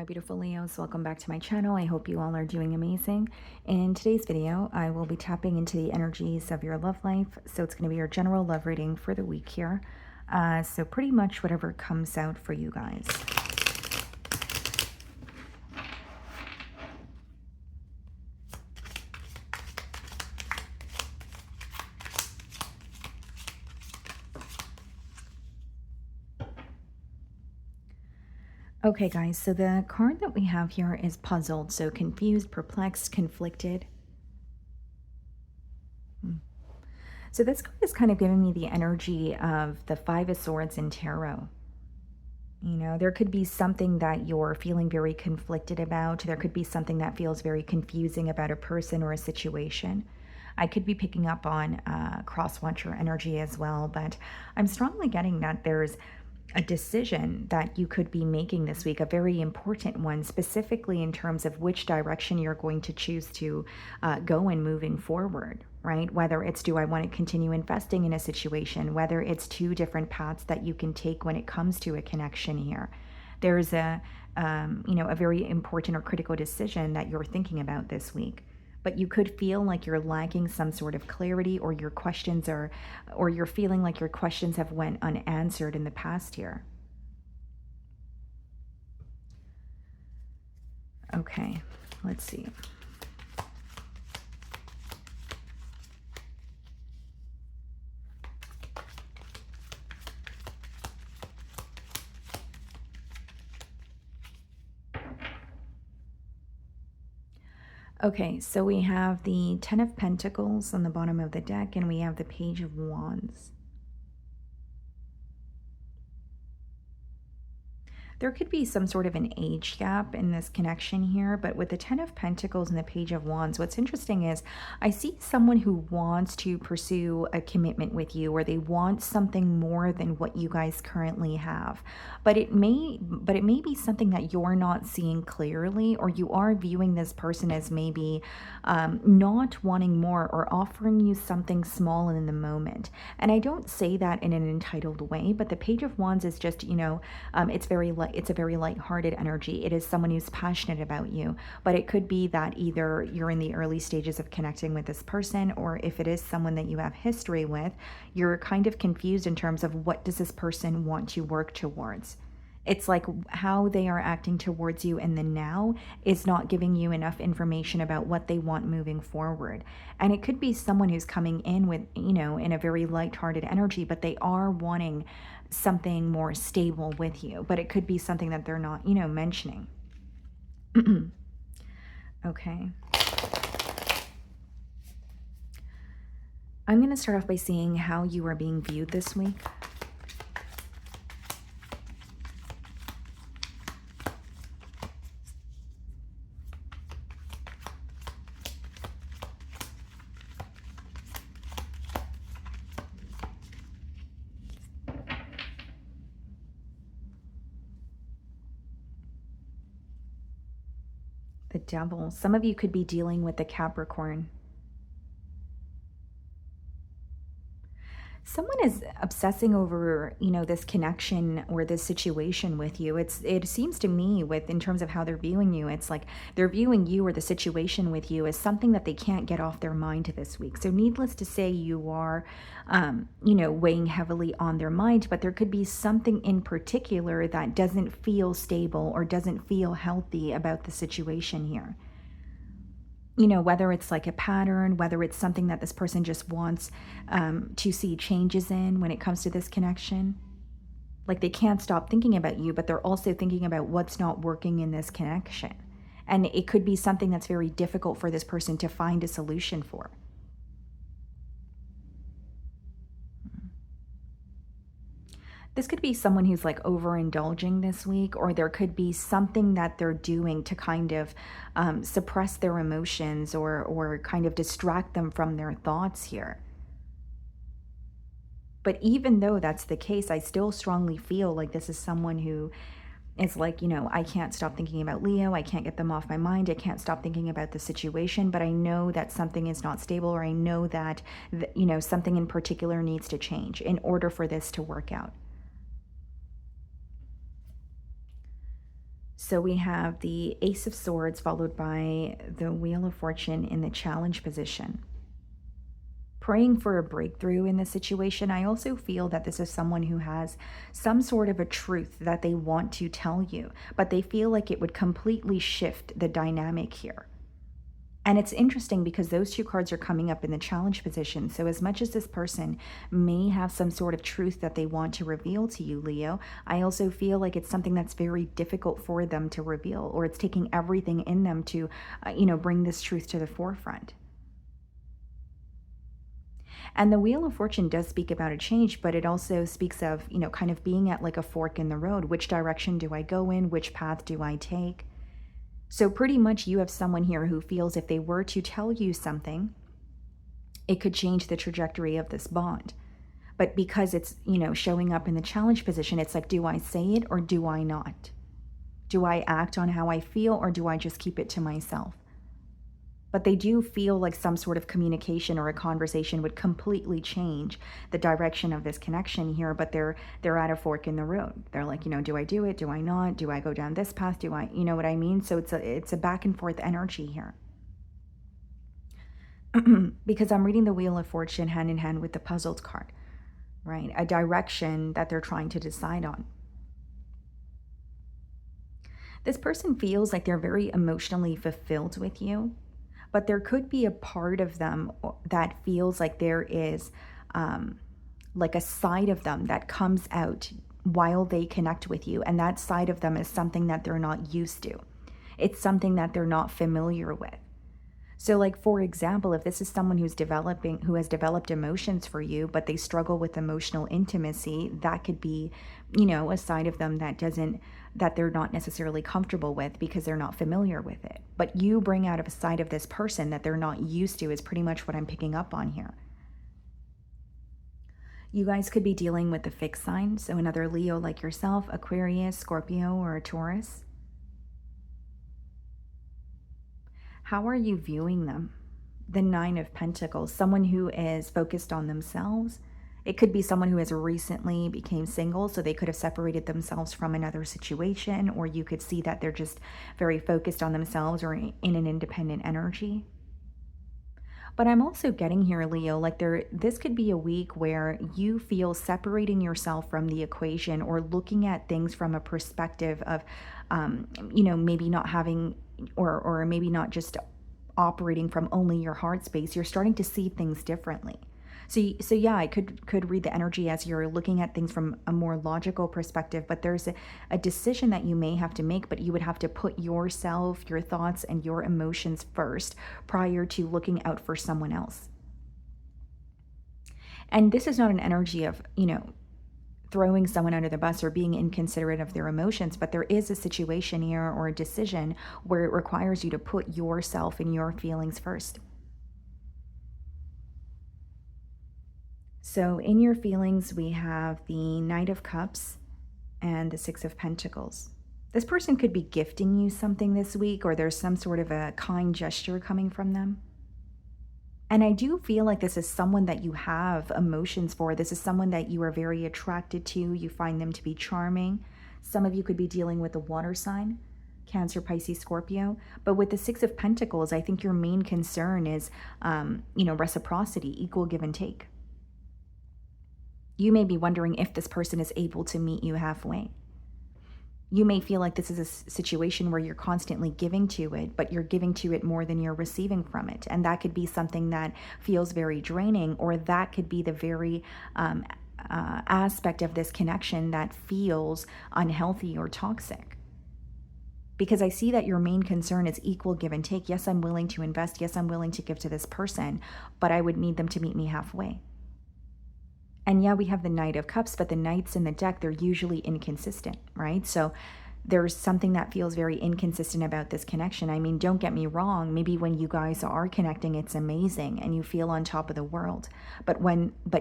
my beautiful Leos. Welcome back to my channel. I hope you all are doing amazing. In today's video, I will be tapping into the energies of your love life. So it's going to be your general love reading for the week here. So pretty much whatever comes out for you guys. Okay, guys, so the card that we have here is puzzled. So confused, perplexed, conflicted. So this card is kind of giving me the energy of the Five of Swords in Tarot. You know, there could be something that you're feeling very conflicted about. There could be something that feels very confusing about a person or a situation. I could be picking up on cross-watcher energy as well, but I'm strongly getting that there's a decision that you could be making this week, a very important one, specifically in terms of which direction you're going to choose to go in moving forward, right? Whether it's, do I want to continue investing in a situation, whether it's two different paths that you can take when it comes to a connection here. There's a very important or critical decision that you're thinking about this week. But you could feel like you're lacking some sort of clarity, or your questions are, or you're feeling like your questions have went unanswered in the past here. Okay, let's see. Okay, so we have the Ten of Pentacles on the bottom of the deck, and we have the Page of Wands. There could be some sort of an age gap in this connection here, but with the Ten of Pentacles and the Page of Wands, what's interesting is I see someone who wants to pursue a commitment with you, or they want something more than what you guys currently have. But it may be something that you're not seeing clearly, or you are viewing this person as maybe not wanting more, or offering you something small in the moment. And I don't say that in an entitled way, but the Page of Wands is just, it's a very lighthearted energy. It is someone who's passionate about you, but it could be that either you're in the early stages of connecting with this person, or if it is someone that you have history with, you're kind of confused in terms of what does this person want to work towards. It's like how they are acting towards you in the now is not giving you enough information about what they want moving forward. And it could be someone who's coming in with, in a very lighthearted energy, but they are wanting something more stable with you. But it could be something that they're not, mentioning. Okay. I'm going to start off by seeing how you are being viewed this week. The Devil. Some of you could be dealing with the Capricorn. Someone is obsessing over, this connection or this situation with you. It seems to me, in terms of how they're viewing you, it's like they're viewing you or the situation with you as something that they can't get off their mind this week. So needless to say, you are, weighing heavily on their mind, but there could be something in particular that doesn't feel stable or doesn't feel healthy about the situation here. Whether it's like a pattern, whether it's something that this person just wants to see changes in when it comes to this connection. Like they can't stop thinking about you, but they're also thinking about what's not working in this connection. And it could be something that's very difficult for this person to find a solution for. This could be someone who's like overindulging this week, or there could be something that they're doing to kind of suppress their emotions, or kind of distract them from their thoughts here. But even though that's the case, I still strongly feel like this is someone who is like, I can't stop thinking about Leo. I can't get them off my mind. I can't stop thinking about the situation, but I know that something is not stable, or I know that, something in particular needs to change in order for this to work out. So we have the Ace of Swords followed by the Wheel of Fortune in the challenge position. Praying for a breakthrough in this situation, I also feel that this is someone who has some sort of a truth that they want to tell you, but they feel like it would completely shift the dynamic here. And it's interesting because those two cards are coming up in the challenge position. So, as much as this person may have some sort of truth that they want to reveal to you, Leo, I also feel like it's something that's very difficult for them to reveal, or it's taking everything in them to, bring this truth to the forefront. And the Wheel of Fortune does speak about a change, but it also speaks of, kind of being at like a fork in the road. Which direction do I go in? Which path do I take? So, pretty much, you have someone here who feels if they were to tell you something, it could change the trajectory of this bond. But because it's, showing up in the challenge position, it's like, do I say it or do I not? Do I act on how I feel or do I just keep it to myself? But they do feel like some sort of communication or a conversation would completely change the direction of this connection here, but they're at a fork in the road. They're like, do I do it? Do I not? Do I go down this path? Do I, you know what I mean? So it's a back and forth energy here. Because I'm reading the Wheel of Fortune hand in hand with the puzzled card, right? A direction that they're trying to decide on. This person feels like they're very emotionally fulfilled with you, but there could be a part of them that feels like there is like a side of them that comes out while they connect with you. And that side of them is something that they're not used to. It's something that they're not familiar with. So, like, for example, if this is someone who has developed emotions for you, but they struggle with emotional intimacy, that could be, a side of them that they're not necessarily comfortable with because they're not familiar with it. But you bring out a side of this person that they're not used to, is pretty much what I'm picking up on here. You guys could be dealing with a fixed sign, so another Leo like yourself, Aquarius, Scorpio, or a Taurus. How are you viewing them? The Nine of Pentacles, someone who is focused on themselves. It could be someone who has recently became single, so they could have separated themselves from another situation, or you could see that they're just very focused on themselves or in an independent energy. But I'm also getting here, Leo, like this could be a week where you feel separating yourself from the equation or looking at things from a perspective of, maybe not having or maybe not just operating from only your heart space. You're starting to see things differently. So yeah, I could read the energy as you're looking at things from a more logical perspective, but there's a decision that you may have to make, but you would have to put yourself, your thoughts, and your emotions first prior to looking out for someone else. And this is not an energy of, throwing someone under the bus or being inconsiderate of their emotions, but there is a situation here or a decision where it requires you to put yourself and your feelings first. So in your feelings, we have the Knight of Cups and the Six of Pentacles. This person could be gifting you something this week, or there's some sort of a kind gesture coming from them. And I do feel like this is someone that you have emotions for. This is someone that you are very attracted to. You find them to be charming. Some of you could be dealing with a water sign, Cancer, Pisces, Scorpio. But with the Six of Pentacles, I think your main concern is, reciprocity, equal give and take. You may be wondering if this person is able to meet you halfway. You may feel like this is a situation where you're constantly giving to it, but you're giving to it more than you're receiving from it. And that could be something that feels very draining, or that could be the very aspect of this connection that feels unhealthy or toxic. Because I see that your main concern is equal give and take. Yes, I'm willing to invest. Yes, I'm willing to give to this person, but I would need them to meet me halfway. And yeah, we have the Knight of Cups, but the Knights in the deck, they're usually inconsistent, right? So there's something that feels very inconsistent about this connection. I mean, don't get me wrong. Maybe when you guys are connecting, it's amazing and you feel on top of the world. But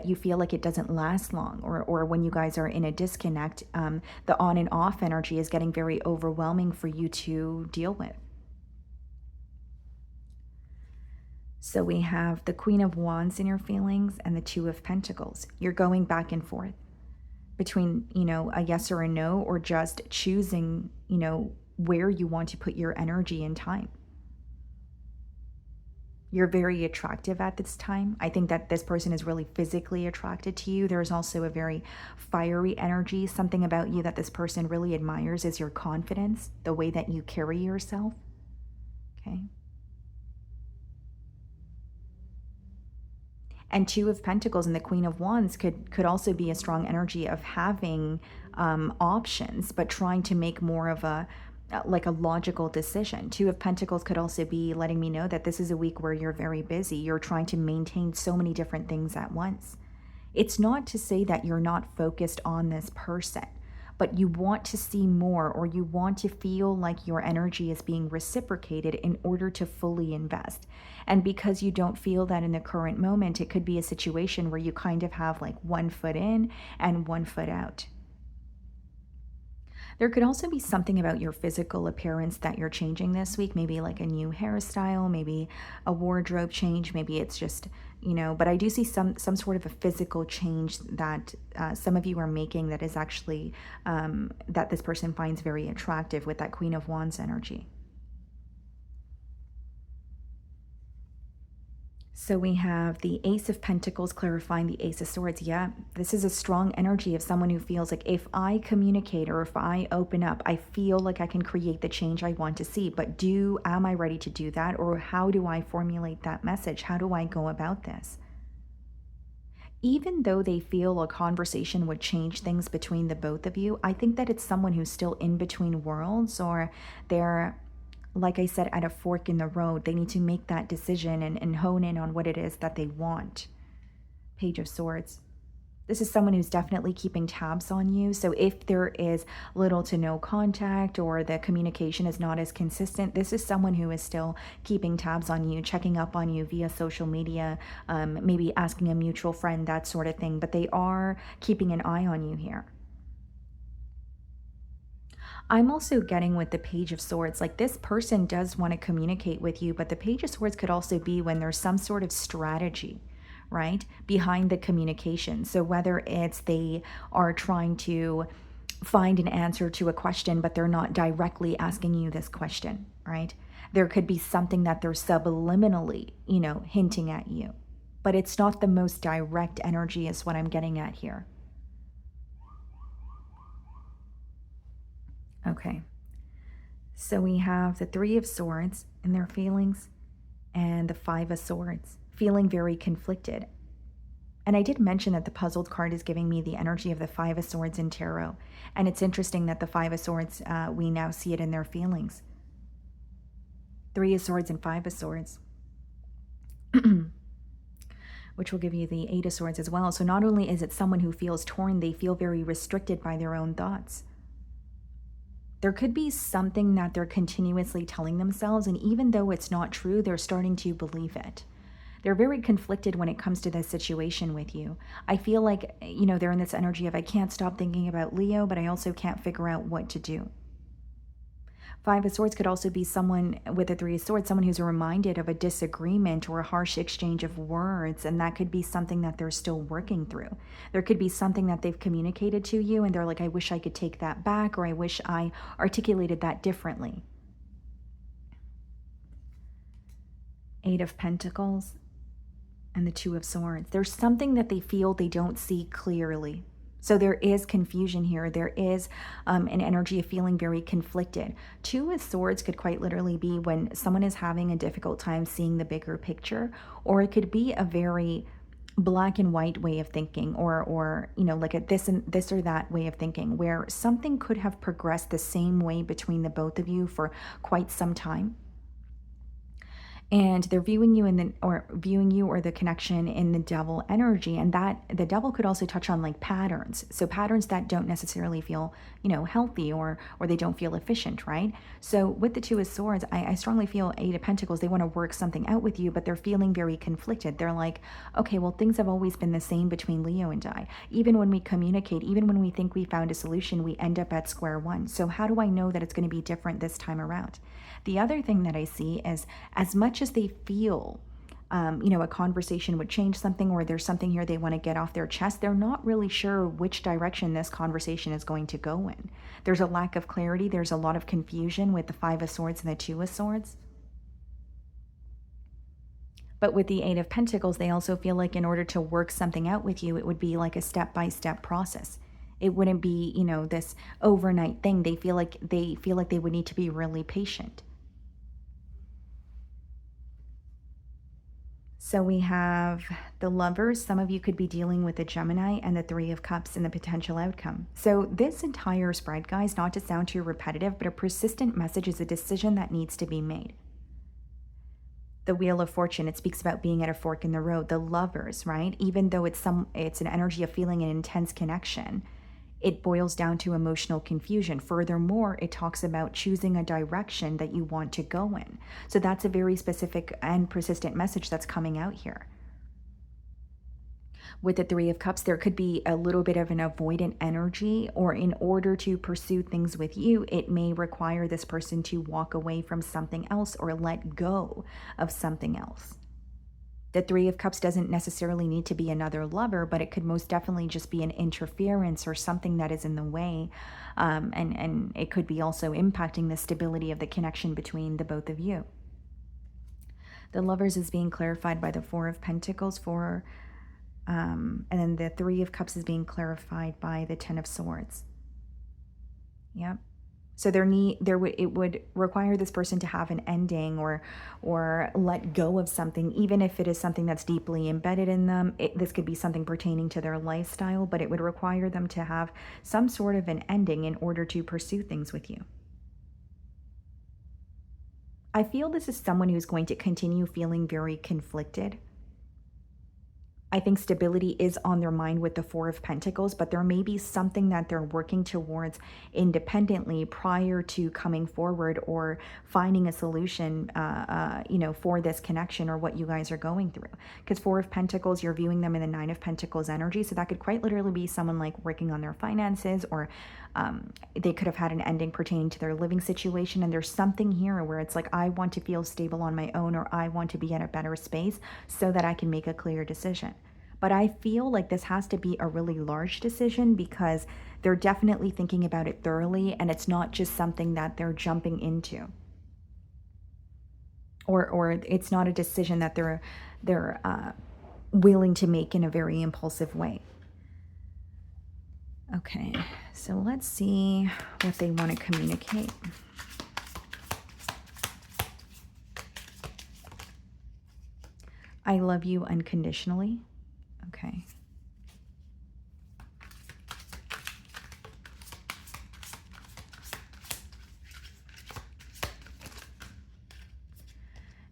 you feel like it doesn't last long, or when you guys are in a disconnect, the on and off energy is getting very overwhelming for you to deal with. So we have the Queen of Wands in your feelings and the Two of Pentacles. You're going back and forth between, a yes or a no, or just choosing, where you want to put your energy and time. You're very attractive at this time. I think that this person is really physically attracted to you. There's also a very fiery energy. Something about you that this person really admires is your confidence, the way that you carry yourself. Okay. And Two of Pentacles and the Queen of Wands could also be a strong energy of having options, but trying to make more of a like a logical decision. Two of Pentacles could also be letting me know that this is a week where you're very busy. You're trying to maintain so many different things at once. It's not to say that you're not focused on this person, but you want to see more, or you want to feel like your energy is being reciprocated in order to fully invest. And because you don't feel that in the current moment, it could be a situation where you kind of have like one foot in and one foot out. There could also be something about your physical appearance that you're changing this week, maybe like a new hairstyle, maybe a wardrobe change, maybe it's just, but I do see some sort of a physical change that some of you are making that is actually that this person finds very attractive with that Queen of Wands energy. So we have the Ace of Pentacles clarifying the Ace of Swords. Yeah, this is a strong energy of someone who feels like if I communicate or if I open up, I feel like I can create the change I want to see. But am I ready to do that? Or how do I formulate that message? How do I go about this? Even though they feel a conversation would change things between the both of you, I think that it's someone who's still in between worlds, or they're, like I said, at a fork in the road. They need to make that decision and hone in on what it is that they want. Page of Swords. This is someone who's definitely keeping tabs on you. So if there is little to no contact or the communication is not as consistent, this is someone who is still keeping tabs on you, checking up on you via social media, maybe asking a mutual friend, that sort of thing. But they are keeping an eye on you here. I'm also getting with the Page of Swords, like this person does want to communicate with you, but the Page of Swords could also be when there's some sort of strategy, right, behind the communication. So whether it's they are trying to find an answer to a question, but they're not directly asking you this question, right? There could be something that they're subliminally, hinting at you, but it's not the most direct energy is what I'm getting at here. Okay, so we have the Three of Swords and their feelings, and the Five of Swords, feeling very conflicted. And I did mention that the puzzled card is giving me the energy of the Five of Swords in tarot. And it's interesting that the Five of Swords, we now see it in their feelings. Three of Swords and Five of Swords, which will give you the Eight of Swords as well. So not only is it someone who feels torn, they feel very restricted by their own thoughts. There could be something that they're continuously telling themselves, and even though it's not true, they're starting to believe it. They're very conflicted when it comes to this situation with you. I feel like, they're in this energy of I can't stop thinking about Leo, but I also can't figure out what to do. Five of Swords could also be someone with a Three of Swords, someone who's reminded of a disagreement or a harsh exchange of words, and that could be something that they're still working through. There could be something that they've communicated to you, and they're like, I wish I could take that back, or I wish I articulated that differently. Eight of Pentacles and the Two of Swords. There's something that they feel they don't see clearly. So there is confusion here. There is an energy of feeling very conflicted. Two of Swords could quite literally be when someone is having a difficult time seeing the bigger picture, or it could be a very black and white way of thinking, or like a this or that way of thinking, where something could have progressed the same way between the both of you for quite some time. And they're viewing you or the connection in the Devil energy, and that the Devil could also touch on like patterns. So patterns that don't necessarily feel, healthy, or they don't feel efficient, right? So with the Two of Swords, I strongly feel Eight of Pentacles, they want to work something out with you, but they're feeling very conflicted. They're like, okay, well, things have always been the same between Leo and I. Even when we communicate, even when we think we found a solution, we end up at square one. So how do I know that it's going to be different this time around? The other thing that I see is, as much as they feel a conversation would change something, or there's something here they want to get off their chest. They're not really sure which direction this conversation is going to go in. There's a lack of clarity. There's a lot of confusion with the Five of Swords and the Two of Swords. But with the Eight of Pentacles, they also feel like in order to work something out with you, it would be like a step-by-step process. It wouldn't be, this overnight thing. They feel like they would need to be really patient. So we have the Lovers. Some of you could be dealing with the Gemini, and the Three of Cups and the potential outcome. So this entire spread, guys, not to sound too repetitive, but a persistent message is a decision that needs to be made. The Wheel of Fortune, it speaks about being at a fork in the road. The Lovers, right? Even though it's an energy of feeling an intense connection, it boils down to emotional confusion. Furthermore, it talks about choosing a direction that you want to go in. So that's a very specific and persistent message that's coming out here. With the Three of Cups, there could be a little bit of an avoidant energy, or in order to pursue things with you, it may require this person to walk away from something else or let go of something else. The Three of Cups doesn't necessarily need to be another lover, but it could most definitely just be an interference or something that is in the way. And it could be also impacting the stability of the connection between the both of you. The Lovers is being clarified by the Four of Pentacles, and then the Three of Cups is being clarified by the Ten of Swords. Yep. So it would require this person to have an ending, or let go of something, even if it is something that's deeply embedded in them. This could be something pertaining to their lifestyle, but it would require them to have some sort of an ending in order to pursue things with you. I feel this is someone who's going to continue feeling very conflicted. I think stability is on their mind with the Four of Pentacles, but there may be something that they're working towards independently prior to coming forward or finding a solution, for this connection or what you guys are going through. Because Four of Pentacles, you're viewing them in the Nine of Pentacles energy, so that could quite literally be someone like working on their finances, or they could have had an ending pertaining to their living situation, and there's something here where it's like, I want to feel stable on my own, or I want to be in a better space so that I can make a clear decision. But I feel like this has to be a really large decision, because they're definitely thinking about it thoroughly, and it's not just something that they're jumping into. Or it's not a decision that they're willing to make in a very impulsive way. Okay, so let's see what they want to communicate. I love you unconditionally. Okay.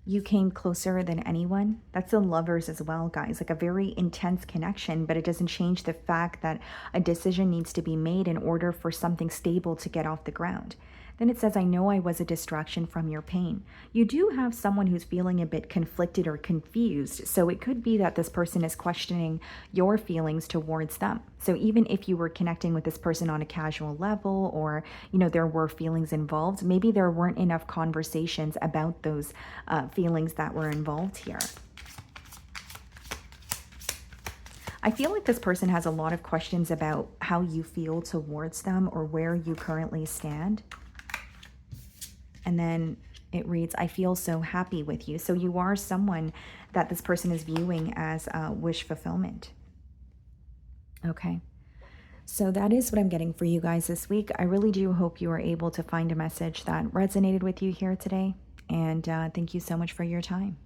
You came closer than anyone. That's the Lovers as well, guys. Like a very intense connection, but it doesn't change the fact that a decision needs to be made in order for something stable to get off the ground. Then it says, I know I was a distraction from your pain. You do have someone who's feeling a bit conflicted or confused. So it could be that this person is questioning your feelings towards them. So even if you were connecting with this person on a casual level, or, there were feelings involved, maybe there weren't enough conversations about those feelings that were involved here. I feel like this person has a lot of questions about how you feel towards them, or where you currently stand. And then it reads, I feel so happy with you. So you are someone that this person is viewing as wish fulfillment. Okay. So that is what I'm getting for you guys this week. I really do hope you are able to find a message that resonated with you here today. And thank you so much for your time.